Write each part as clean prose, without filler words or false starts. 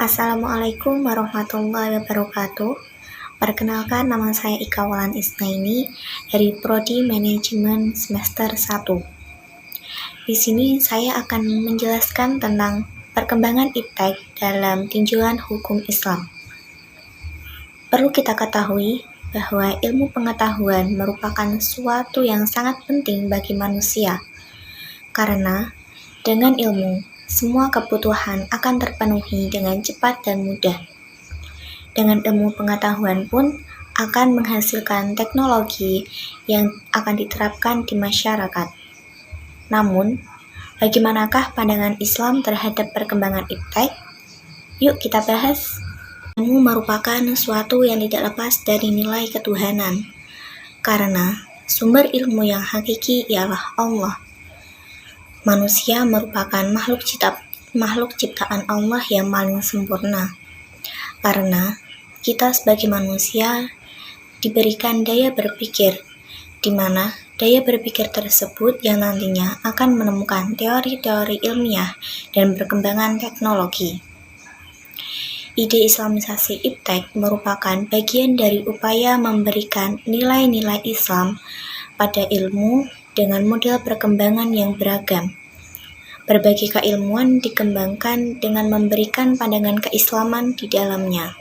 Assalamualaikum warahmatullahi wabarakatuh. Perkenalkan, nama saya Ika Wulan Isnaini dari Prodi Manajemen semester 1. Di sini saya akan menjelaskan tentang perkembangan iptek dalam tinjauan hukum Islam. Perlu kita ketahui bahwa ilmu pengetahuan merupakan suatu yang sangat penting bagi manusia, karena dengan ilmu, semua kebutuhan akan terpenuhi dengan cepat dan mudah. Dengan ilmu pengetahuan pun akan menghasilkan teknologi yang akan diterapkan di masyarakat. Namun, bagaimanakah pandangan Islam terhadap perkembangan iptek? Yuk kita bahas. Ilmu merupakan suatu yang tidak lepas dari nilai ketuhanan, karena sumber ilmu yang hakiki ialah Allah. Manusia merupakan makhluk ciptaan Allah yang paling sempurna, karena kita sebagai manusia diberikan daya berpikir, di mana daya berpikir tersebut yang nantinya akan menemukan teori-teori ilmiah dan perkembangan teknologi. Ide Islamisasi iptek merupakan bagian dari upaya memberikan nilai-nilai Islam pada ilmu dengan model perkembangan yang beragam. Berbagai keilmuan dikembangkan dengan memberikan pandangan keislaman di dalamnya.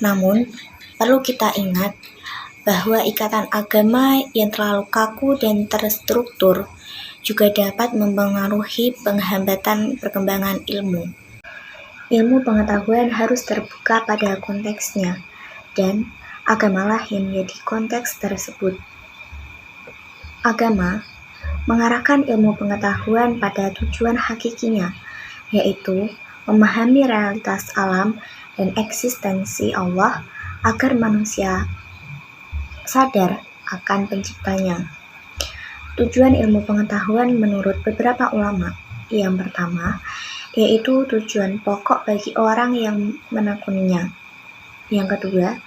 Namun, perlu kita ingat bahwa ikatan agama yang terlalu kaku dan terstruktur juga dapat mempengaruhi penghambatan perkembangan ilmu. Ilmu pengetahuan harus terbuka pada konteksnya, dan agamalah yang menjadi konteks tersebut. Agama mengarahkan ilmu pengetahuan pada tujuan hakikinya, yaitu memahami realitas alam dan eksistensi Allah agar manusia sadar akan penciptanya. Tujuan ilmu pengetahuan menurut beberapa ulama, yang pertama, yaitu tujuan pokok bagi orang yang menekuninya. Yang kedua,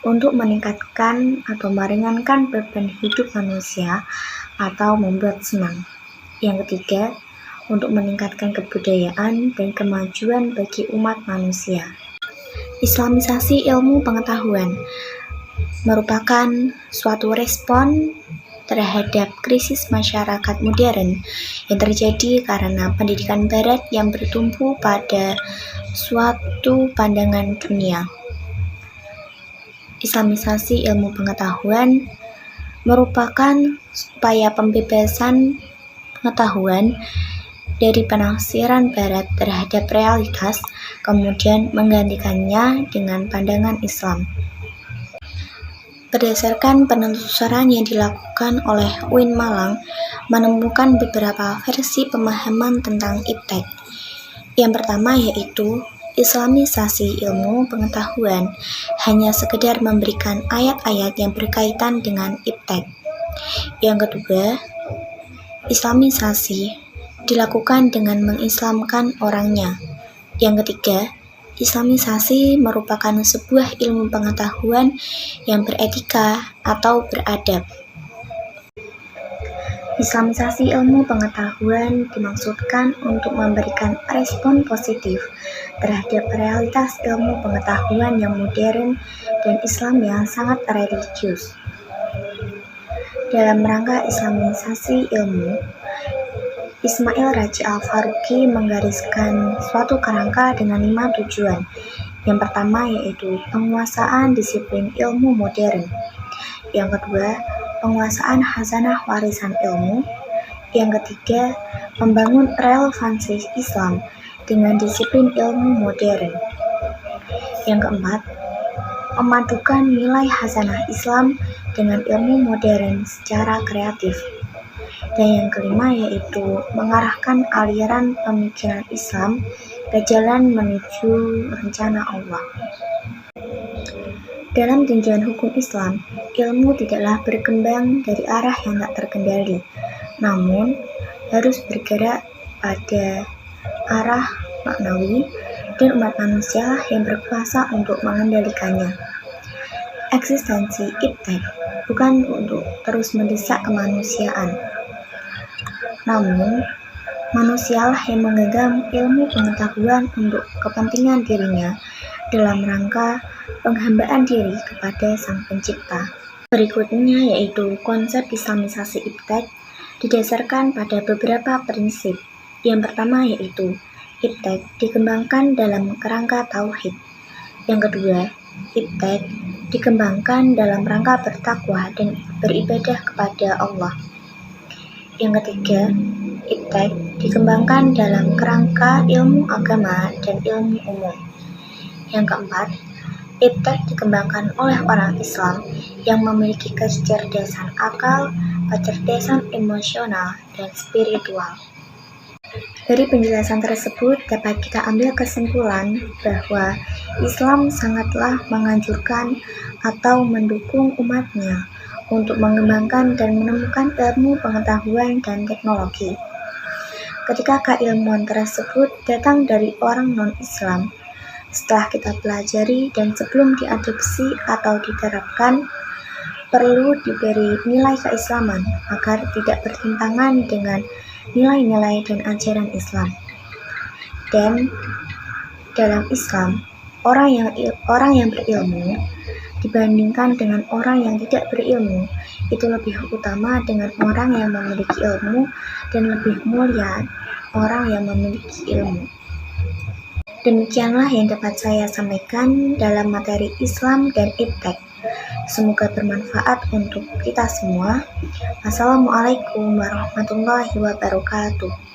untuk meningkatkan atau meringankan beban hidup manusia atau membuat senang. Yang ketiga, untuk meningkatkan kebudayaan dan kemajuan bagi umat manusia. Islamisasi ilmu pengetahuan merupakan suatu respon terhadap krisis masyarakat modern yang terjadi karena pendidikan barat yang bertumpu pada suatu pandangan dunia. Islamisasi ilmu pengetahuan merupakan upaya pembebasan pengetahuan dari penafsiran barat terhadap realitas, kemudian menggantikannya dengan pandangan Islam. Berdasarkan penelusuran yang dilakukan oleh UIN Malang, menemukan beberapa versi pemahaman tentang iptek. Yang pertama yaitu Islamisasi ilmu pengetahuan hanya sekedar memberikan ayat-ayat yang berkaitan dengan iptek. Yang kedua, Islamisasi dilakukan dengan mengislamkan orangnya. Yang ketiga, Islamisasi merupakan sebuah ilmu pengetahuan yang beretika atau beradab. Islamisasi ilmu pengetahuan dimaksudkan untuk memberikan respon positif terhadap realitas ilmu pengetahuan yang modern dan Islam yang sangat religius. Dalam rangka Islamisasi ilmu, Ismail Raji Al-Faruqi menggariskan suatu kerangka dengan 5 tujuan. Yang pertama yaitu penguasaan disiplin ilmu modern. Yang kedua, penguasaan khazanah warisan ilmu. Yang ketiga, membangun relevansi Islam dengan disiplin ilmu modern. Yang keempat, memadukan nilai khazanah Islam dengan ilmu modern secara kreatif. Dan yang kelima yaitu mengarahkan aliran pemikiran Islam ke jalan menuju rencana Allah. Dalam tinjauan hukum Islam, ilmu tidaklah berkembang dari arah yang tak terkendali, namun harus bergerak pada arah maknawi dan umat manusia yang berkuasa untuk mengendalikannya. Eksistensi iptek bukan untuk terus mendesak kemanusiaan, namun Manusialah yang menggenggam ilmu pengetahuan untuk kepentingan dirinya dalam rangka penghambaan diri kepada Sang Pencipta. Berikutnya yaitu konsep Islamisasi iptek didasarkan pada beberapa prinsip. Yang pertama yaitu iptek dikembangkan dalam kerangka tauhid. Yang kedua, iptek dikembangkan dalam rangka bertakwa dan beribadah kepada Allah. Yang ketiga, iptek dikembangkan dalam kerangka ilmu agama dan ilmu umum. Yang keempat, iptek dikembangkan oleh orang Islam yang memiliki kecerdasan akal, kecerdasan emosional, dan spiritual. Dari penjelasan tersebut dapat kita ambil kesimpulan bahwa Islam sangatlah menganjurkan atau mendukung umatnya untuk mengembangkan dan menemukan ilmu pengetahuan dan teknologi. Ketika keilmuan tersebut datang dari orang non-Islam, setelah kita pelajari dan sebelum diadopsi atau diterapkan, perlu diberi nilai keislaman agar tidak bertentangan dengan nilai-nilai dan ajaran Islam. Dan dalam Islam, orang yang berilmu dibandingkan dengan orang yang tidak berilmu itu lebih utama dengan orang yang memiliki ilmu dan lebih mulia orang yang memiliki ilmu. Demikianlah yang dapat saya sampaikan dalam materi Islam dan iptek. Semoga bermanfaat untuk kita semua. Wassalamualaikum warahmatullahi wabarakatuh.